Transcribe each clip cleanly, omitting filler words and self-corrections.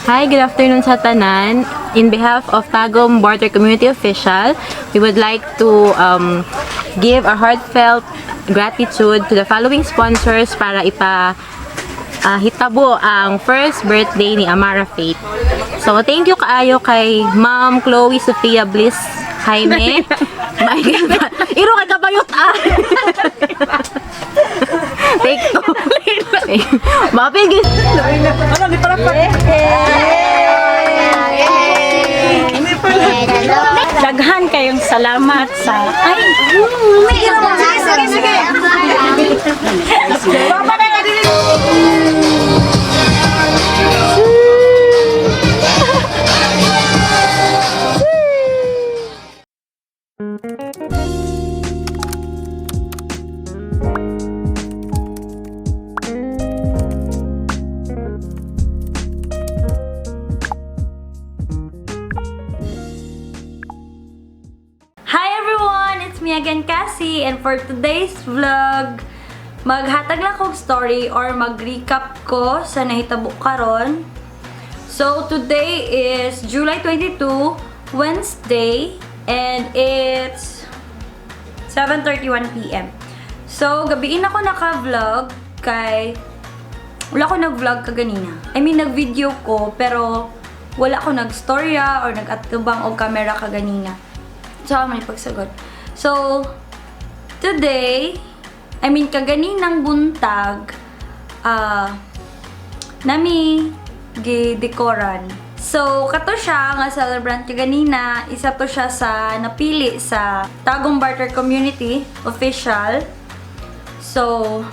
Hi, good afternoon sa tanan. In behalf of Tagum Barter Community Official, we would like to give a heartfelt gratitude to the following sponsors para hitabo ang first birthday ni Amarah Faith. So, thank you kaayo kay Ma'am Khloe, Sophia, Bliss, Jaime. Iro kay kabayot Take two. Mapil gid. Ano di para pa? Daghan kayong salamat sa sige. Again, Cassy, and for today's vlog, maghatag lang kong story or mag-recap ko sa nahitabo karon. So, today is July 22, Wednesday, and it's 7:31 PM. So, gabiin ako naka-vlog kay wala ko nag-vlog kaganina. I mean, nag-video ko, pero wala ko nag-storya or nag-atubang og camera kaganina. So, may pagsagot. So, today, I mean, kaganinang buntag, nami gidekoran. So, kato siya nga celebrant kaganina, isa to siya sa napili sa Tagum Barter Community Official. So,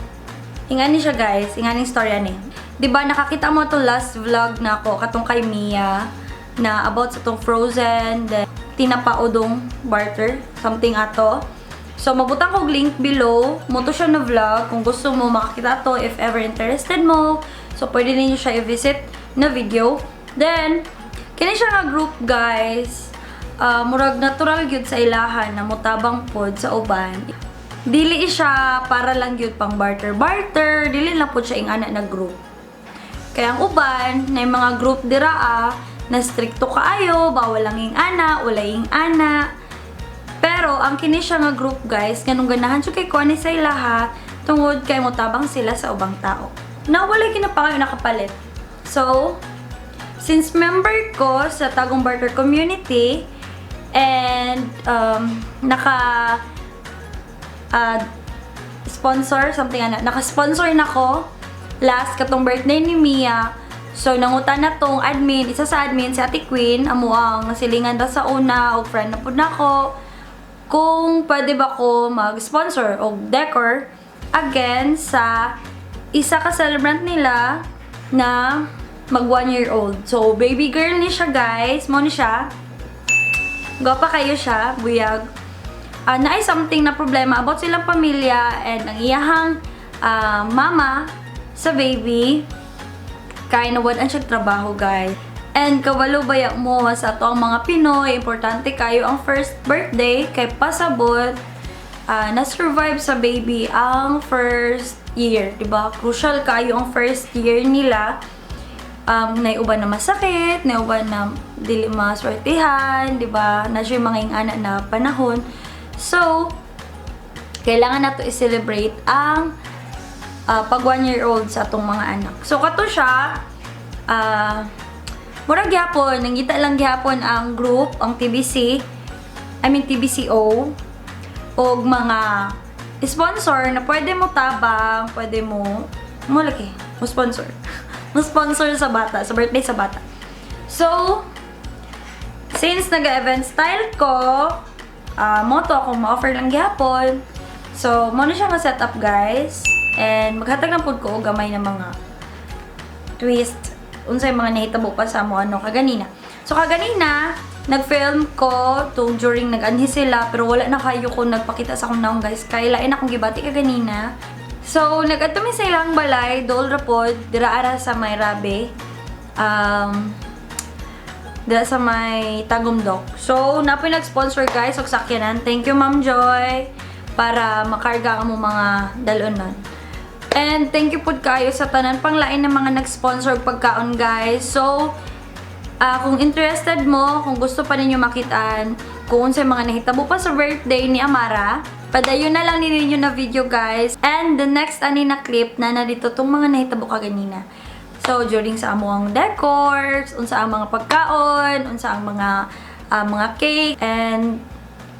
ingani siya guys, ingani storya ni. Diba, nakakita mo to last vlog na ako, katong kay Mia, na about sa tong Frozen, then Tinapaudong barter, something ato. So, mabutang ko link below. Mo to siya na vlog. Kung gusto mo makakita to, if ever interested mo. So, pwede ninyo siya i-visit na video. Then, kini siya nga group, guys. Murag natural gyud sa ilahan na mutabang pod sa uban. Dili siya para lang gyud pang barter-barter. Dili lang pod siya ing ana na group. Kaya ang uban, na yung mga group diraa, na stricto kaayo, bawal lang yung ana, wala yung ana. Pero, ang kini siya nga group guys, ganun ganahan siya kay Kwin sa ilaha, tungod kay mutabang sila sa ubang tao. Na wala kinapa kayo nakapalit. So, since member ko sa Tagum Barter Community, and sponsor, something ana, naka-sponsor na ko last katong birthday ni Mia. So, nangutan na tong admin, isa sa admin, si Ate Kwin, amo ang nasilingan daw sa una, o friend na po na ko, kung pwede ba ko mag-sponsor o decor again sa isa ka celebrant nila na mag 1 year old. So, baby girl ni siya guys, mo ni siya. Gwapa kayo siya, buyag. Na ay something na problema about silang pamilya and ang iyahang mama sa baby. Kaya nawadan siya trabaho, guys. And kawalo baya mo sa ato ang mga Pinoy, importante kayo ang first birthday kay pasabot na-survive sa baby ang first year, diba? Crucial kayo ang first year nila. Naiuban na masakit, naiuban na dili maswertihan, diba? Na siya yung mga ingana na panahon. So, kailangan nato i-celebrate ang pag 1 year old sa atong mga anak. So, kato siya, murag gyapon, nangita lang gyapon ang group, ang TBC, I mean TBCO, o mga sponsor na pwede mo tabang, pwede mo, malaki, mo sponsor. Mo sponsor sa bata, sa birthday sa bata. So, since nag-event style ko, mo to akong ma-offer lang gyapon. So, mo na siya ma-setup guys. And maghatag lang po ko gamay na mga twist unsay mga nahitabo pa sa mo ano kaganina. So kaganina nag-film ko tong during nag-anhi sila pero wala na kayo ko nagpakita sa akong naong guys kay lain akong gibati kaganina. So nag-atumi sa ilang balay dol rapod dira ara sa may Rabe. Dira sa may Tagumdok. So napoy nag-sponsor guys og sakyanan. Thank you Ma'am Joy para makarga mo mga dalonon. And thank you po kayo sa tanan panglain ng mga nag-sponsor pagkaon guys. So, Kung interested mo, kung gusto pa ninyo makitaan, kung sa mga nahitabo pa sa birthday ni Amarah, padayon na lang ninyo na video guys. And the next ani na clip na narito tong mga nahitabo ka ganina. So during sa among decors, unsa ang mga pagkaon, unsa ang mga cake, and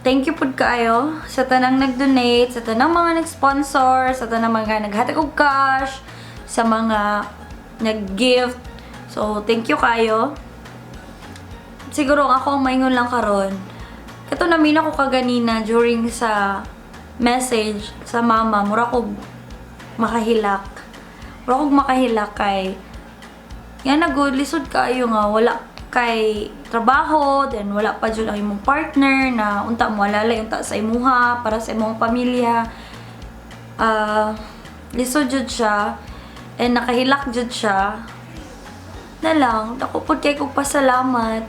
thank you pud kaayo sa tanang nag-donate, sa tanang mga nag-sponsor, sa tanang mga naghatag og cash, sa mga nag-gift. So thank you kayo. Siguro ako ang maingon lang karon. Kato namin ako kaganina during sa message sa mama, mura ko makahilak. Mura ko makahilak kay yan na good, lisod kayo nga, wala kay trabaho, then wala pa dyan ang imong partner na unta mo alalay, unta sa imuha, para sa imong pamilya. Lisod jud siya, and nakahilak jud siya. Na lang, ako po kay kong pasalamat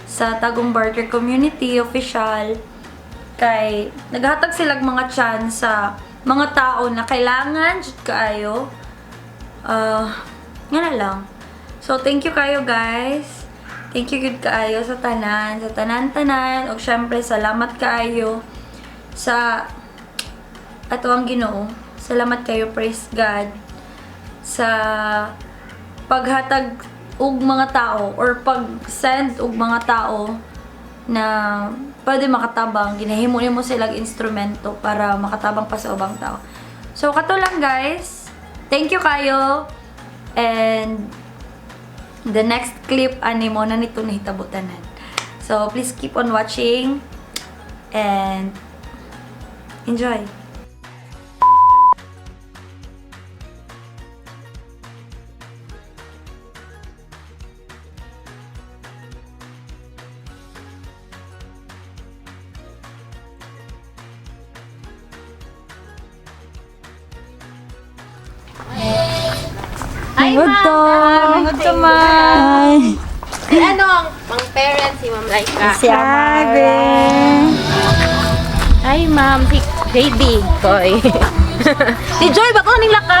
sa Tagum Barter Community Official kay naghatag sila mga chance sa mga tao na kailangan jud kaayo. Nga na lang. So thank you kayo guys. Thank you good kaayo sa tanan, ug syempre salamat kaayo sa ato ang Ginoo. Salamat kayo, praise God, sa paghatag og mga tao or pag-send og mga tao na pwede makatabang, ginahimo nimo silang instrumento para makatabang pa sa ubang tao. So kato lang guys. Thank you kayo. And the next clip ani mo na nito nahitabotanan. So please keep on watching and enjoy. Hi, Ma'am! Good to man! Si ano ang parents si Ma'am Laika? Si Amarah. Hi, Ma'am. Si Baby Koy. Si Joy, bako nila ka?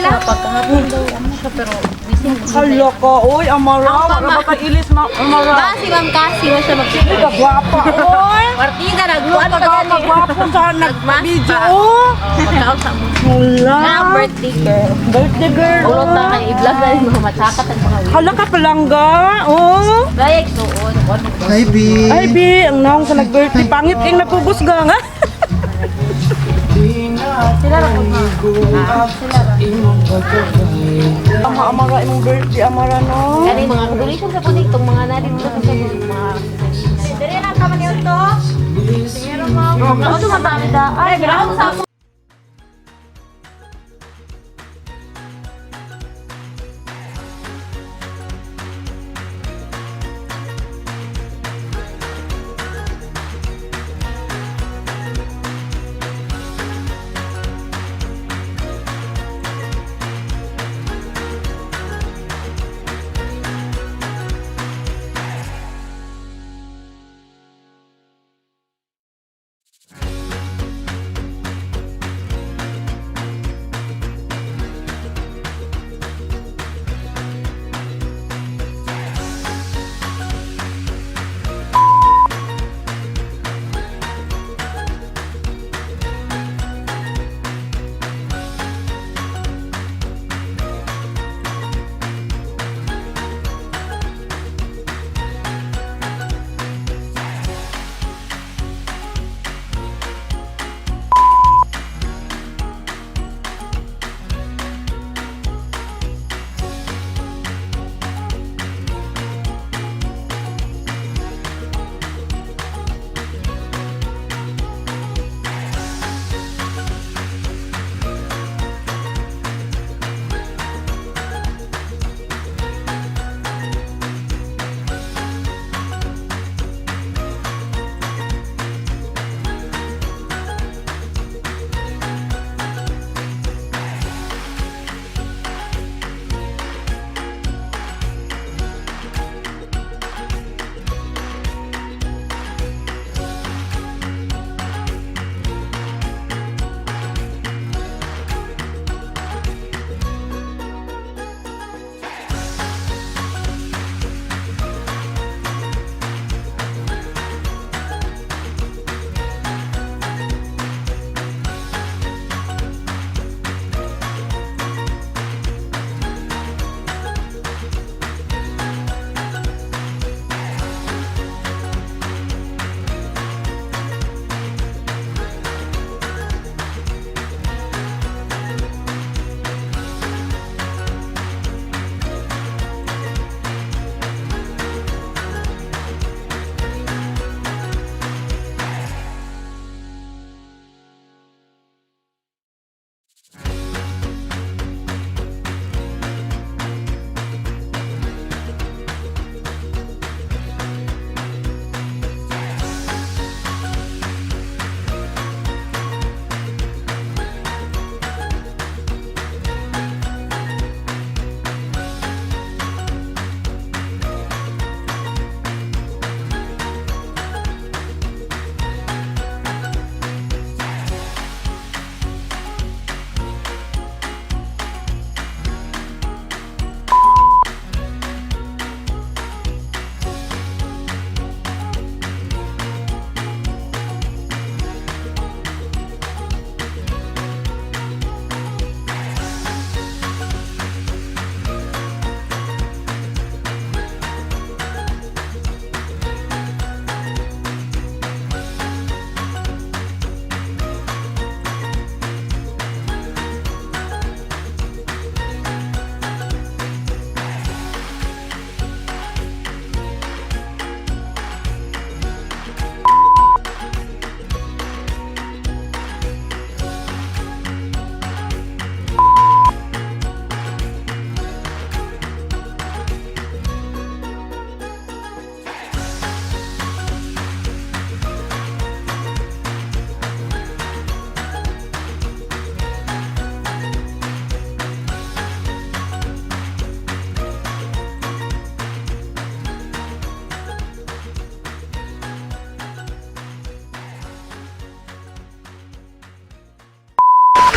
Pagkahapon daw ano siya pero busy. Hala ka, uy, Amarah. Wala ba ilis Amarah? Si Ma'am Cassy mo siya Uy, kagwapa, uy. Partida, nagluan pa Kagwapa sa nag-video, oh. Magkausap mo. Wala. Na birthday girl. Birthday girl, Ulot na oh. kay i-vlog na rin mga matsakat at mga Hala ka palangga, oh. Gaya isuon. Hi, B. Ay, Bi, ang naong sa nag-birthday. Pangit kang napugos ga nga. Sila ra ko Amarah, imong birthday, Amarah, no? Kani mga congratulations sa punik tong mga narin sa mga Dili lang ka man ito. Siguro mo. ano matamda. Ay, grabe sa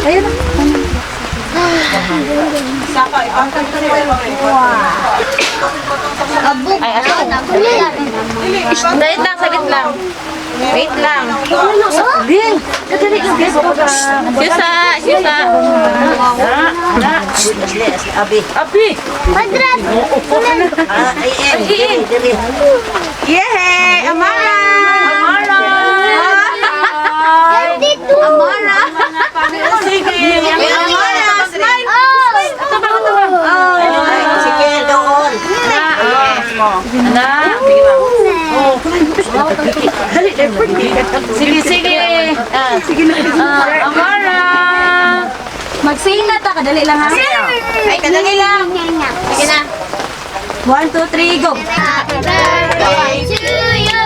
Ay, ato. Wait lang, saglit lang. Wait lang. Sisa. Abi. Madras. Yehey! Amarah! Amarah. Sige. Amarah! Smile! Sige, doon. Anak! Sige. Amarah! Magsingat ka, kadali lang ha. Ay, kadali lang. Sige na. 1, 2, 3, go! Happy birthday to you.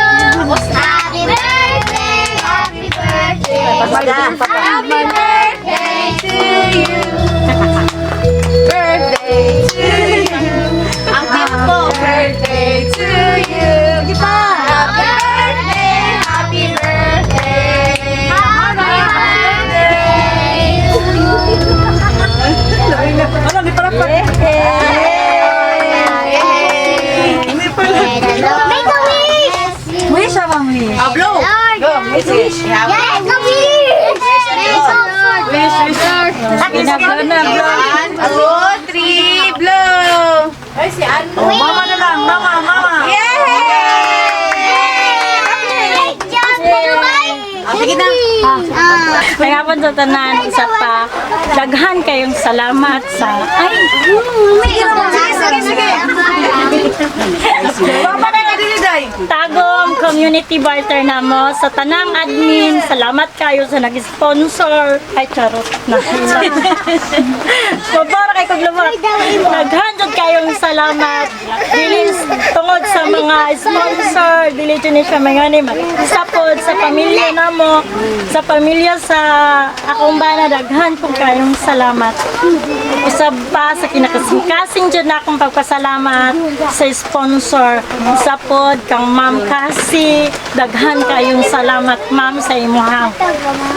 Happy birthday. Happy birthday. Happy birthday to you. Birthday to you. Ang tempo. Birthday to you. Kita. Happy birthday. Happy birthday. Happy birthday to you. Ano, di pala pa. Make a wish. Wish ka bang wish? Blow. Go, message. Yeah, make a wish. Ginagawa na, bro. 1, 2, 3, blow. Mama na lang, mama. Sige na. Kaya po sa tanan, isa pa, daghan kayong salamat sa... Ay! Mama na nga din, Day. Tagom community barter na mo sa tanang admin. Salamat kayo sa nag-sponsor. Ay, charot na. Mabara kay Kuglamat. Naghandod kayong salamat. Dili tungod sa mga sponsor. Dili dyan siya mga ni sapod sa pamilya na mo. Sa pamilya sa akong bana, daghan po kayong salamat. Usab pa sa kinakasing-kasing dyan na akong pagpasalamat sa sponsor. Sapod kang Ma'am Cassy, daghan kayong salamat ma'am sa imuhang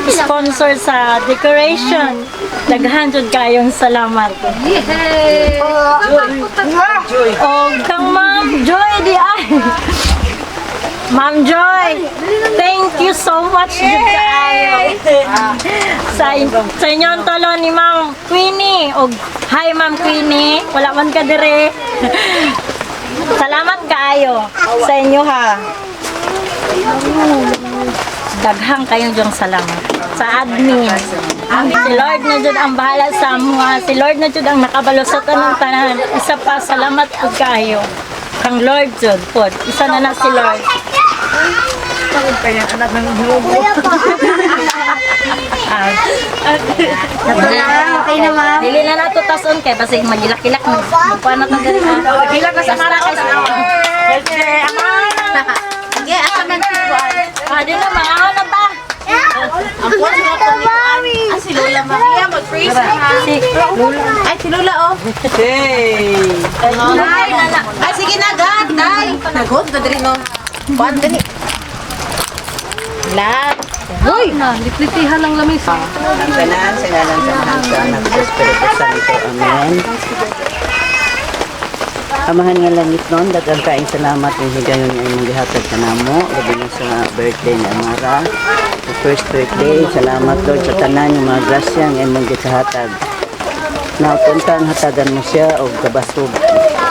sponsor sa decoration. Daghan jud kayong salamat. O kang Ma'am Joy di ay. Ma'am Joy, thank you so much jud kayo. Sa inyong tolo ni Ma'am Queenie. O hi Ma'am Queenie, wala man ka dire. Salamat kaayo sa inyo ha. Daghang kayong diyong salamat sa admin. Si Lord na dyan ang bahala sa mga. Si Lord na dyan ang nakabalo sa tanan. Isa pa, salamat po kayo. Kang Lord dyan po. Isa na si Lord. Kaya anak ng hubo. Okay na, ma'am. Dili na nato tason kay basta magilak-ilak mo. Magpuan na tagal ha. Hilak na sa Amarah kay sa birthday, Amarah. Sige, asa man si Juan. Di na, mga na ta. Ang puwan sa mga pamilya. Si Lola Maria, mag-freeze na ha. Ay, si Lola oh. Hey. Ay, sige na, God, day. Nagod, dadri no. Juan, dali. Lahat. Ang kanan, sa ngalan sa Mahal sa Anak sa Espiritu Santo. Amen. Amahan nga langit nun, dagang kaing salamat yung higayon niya yung gihatag ka namo. Labi na sa birthday ni Amarah. The first birthday, salamat Lord sa tanan yung mga grasya ng imong gikahatag. Napunta ang hatagan mo siya o kabasog.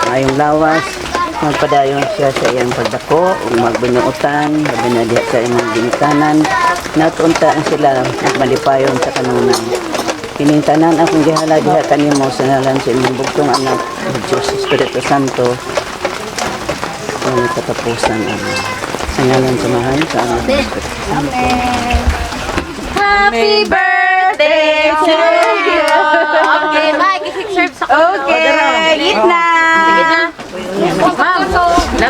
Ngayong lawas, magpadayon siya sa iyang pagdako o magbinuutan, labi na diha sa imong ginikanan. Natuntaan sila magmalipayon sa kanungan. Pinintanan akong gihala diha kanimo sa ngalan sa imong bugtong anak o Diyos Espiritu Santo. Ang katapusan amen. Sa ngalan sa mahal sa anak ng Espiritu Santo. Happy birthday to you. Okay, Mike, i-serve sa Okay, eat na! Sige na. Ma'am,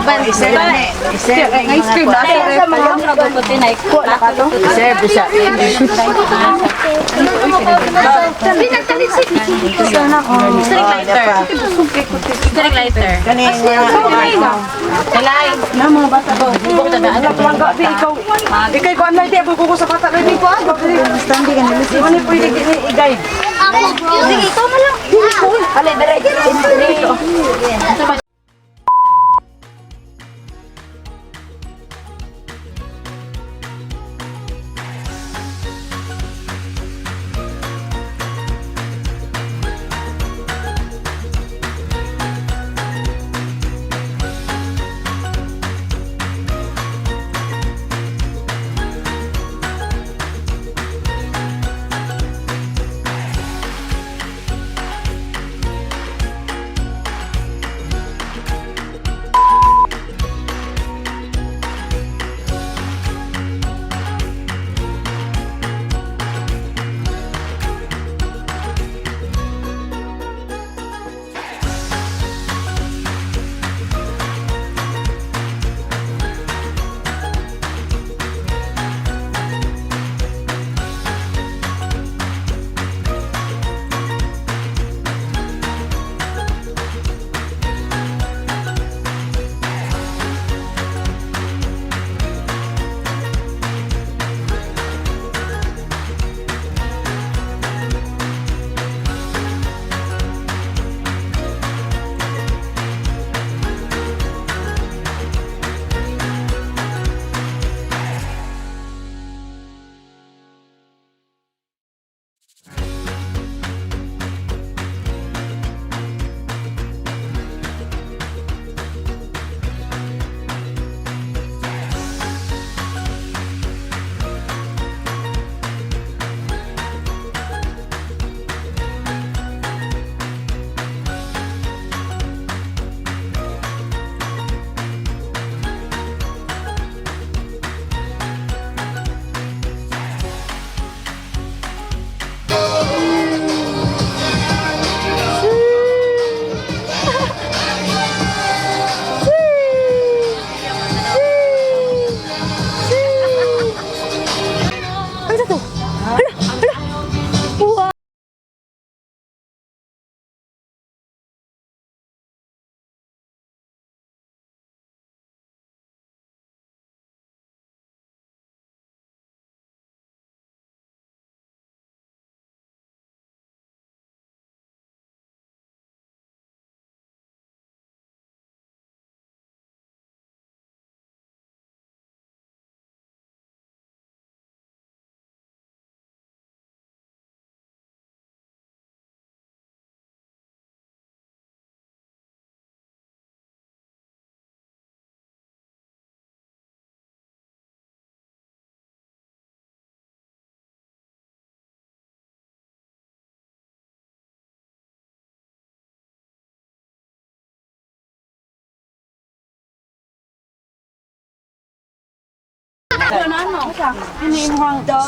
Ice cream na. Sir, bisa. Direct lighter. Kalay. Na mga bata ko. Ikay ko anay di buko ko sa bata ready ko ah. Standing ka nila. Ano pwede i-guide? Sige, ikaw na lang. Ale, dire.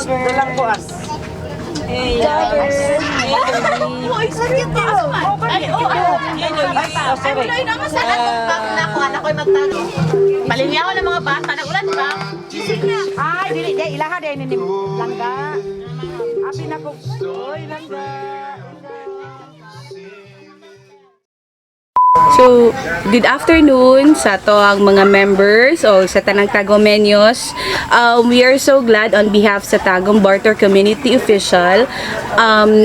Dalang buas. Palingya ko ng mga bata. Nagulan ba? Ay, dili day ilaha day ni langga. Abi na ko. Oy, langga. So, good afternoon sa to ang mga members o sa tanang Tagomeños. We are so glad on behalf sa Tagum Barter Community Official.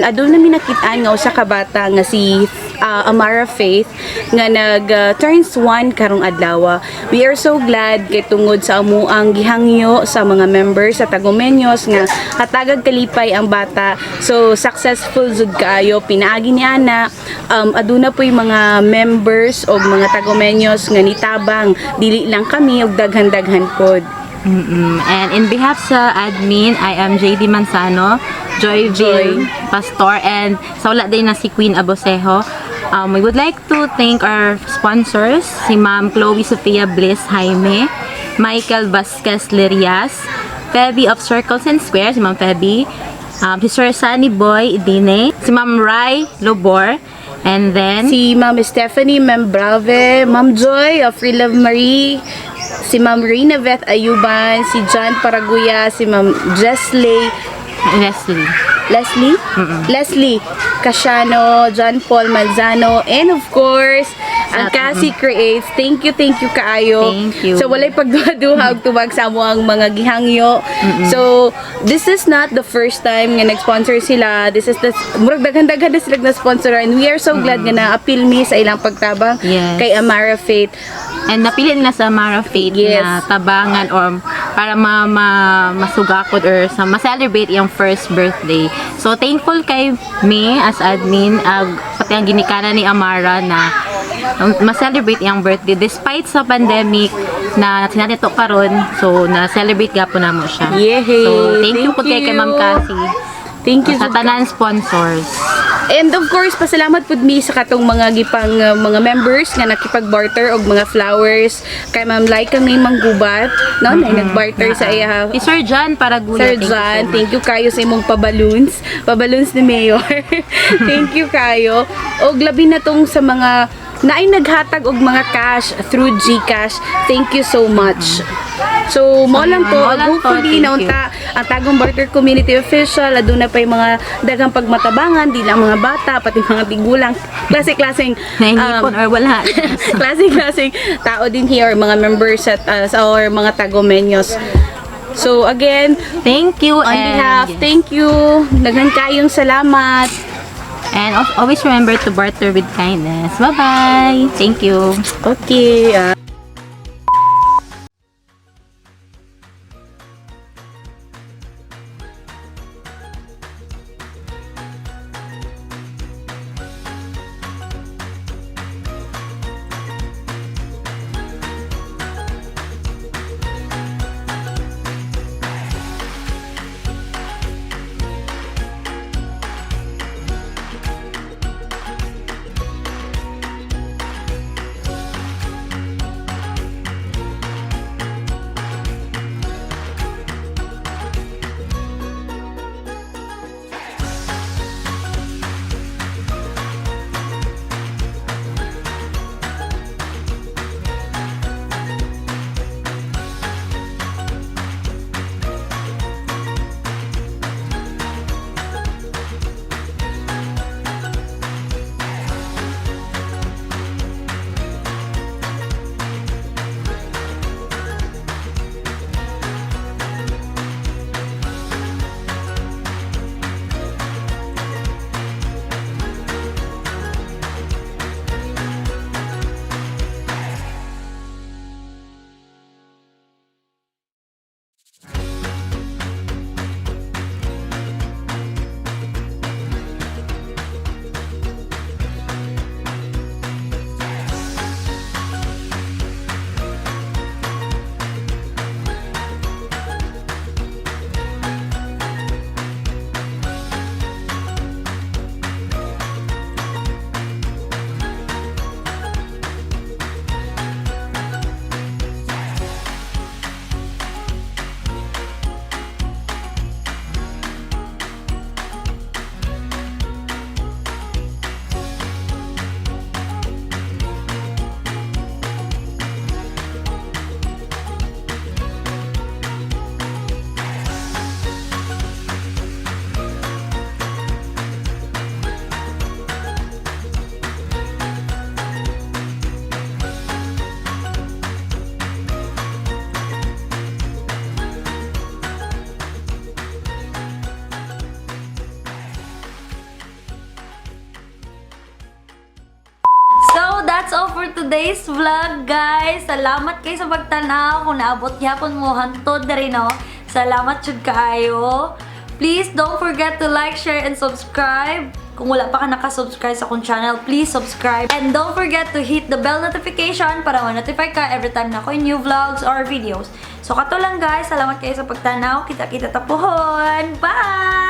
Adun namin nakitaan nga usa ka bata nga si Amarah Faith nga nag-turns 1 karong adlaw. We are so glad kay tungod sa amuang gihangyo sa mga members sa Tagomeños nga hatagag kalipay ang bata. So successful jud kaayo pinaagi ni ana. Aduna po'y mga members o mga Tagomeños nga nitabang dili lang kami og daghan-daghan pod. And in behalf sa admin, I am JD Manzano, Joyville, Pastor, and sa wala din na si Kwin Abucejo. We would like to thank our sponsors, si Ma'am Khloe, Sophia, Bliss, Jaime, Michael Vasquez, Lerias, Feby of Circles and Squares, si Ma'am Feby, si Sir Sanny Boy, Edine, si Ma'am Rry Rubilla, And then, Si Ma'am Steffanie Membrave, Ma'am Joy of Free Love Marie, si Ma'am Rinaveth Ayuban, si John Paraguya, si Ma'am Jecil, Leslie. Leslie Casiano, John Paul Manzano, and of course, ang Cassy Creates. Thank you kaayo. Thank you. So, walay pagduha-duhag tubag sa mo ang mga gihangyo. So, this is not the first time nga nag-sponsor sila. This is the, murag daghan-daghan na sila na-sponsor. And we are so glad nga na-appeal mi sa ilang pagtabang Yes. kay Amarah Faith. And napili nila sa Amarah Faith Yes. na tabangan or para masugakod or ma-celebrate yung first birthday. So, thankful kay me as admin, pati ang ginikanan ni Amarah na ma-celebrate yung birthday despite sa pandemic na sinatin to karon. So, na-celebrate gapo na mo siya. Yehey! So, thank you po kay Ma'am Cassy. Thank you Sa tanan sponsors. And of course, pasalamat pud mi sa katong mga gipang mga members nga nakipag-barter og mga flowers kay Ma'am Laika may manggubat, no? Na nag-barter sa iya. Si Sir John Paraguya. Sir John, thank you kayo sa imong paballoons ni Mayor. Thank you kayo. Og labi na tong sa mga naay naghatag og mga cash through GCash. Thank you so much. So, mo lang to. Mo lang to, Hopefully, thank naunta ang Tagum Barter Community Official. Aduna pa yung mga dagang pagmatabangan, di lang mga bata, pati mga tigulang. Klase-klaseng Nainipon or wala. klase-klaseng tao din here, mga members at or mga Tagomeños. So, again, Thank you. on behalf, thank you. Daghan kayong salamat. And always remember to barter with kindness. Bye-bye. Thank you. Okay. That's all for today's vlog, guys. Salamat kayo sa pagtanaw. Kung naabot yapon mo hantod na rin, no? Salamat jud kaayo. Please don't forget to like, share, and subscribe. Kung wala pa ka nakasubscribe sa akong channel, please subscribe. And don't forget to hit the bell notification para ma-notify ka every time na ako yung new vlogs or videos. So, kato lang, guys. Salamat kayo sa pagtanaw. Kita-kita tapuhon. Bye!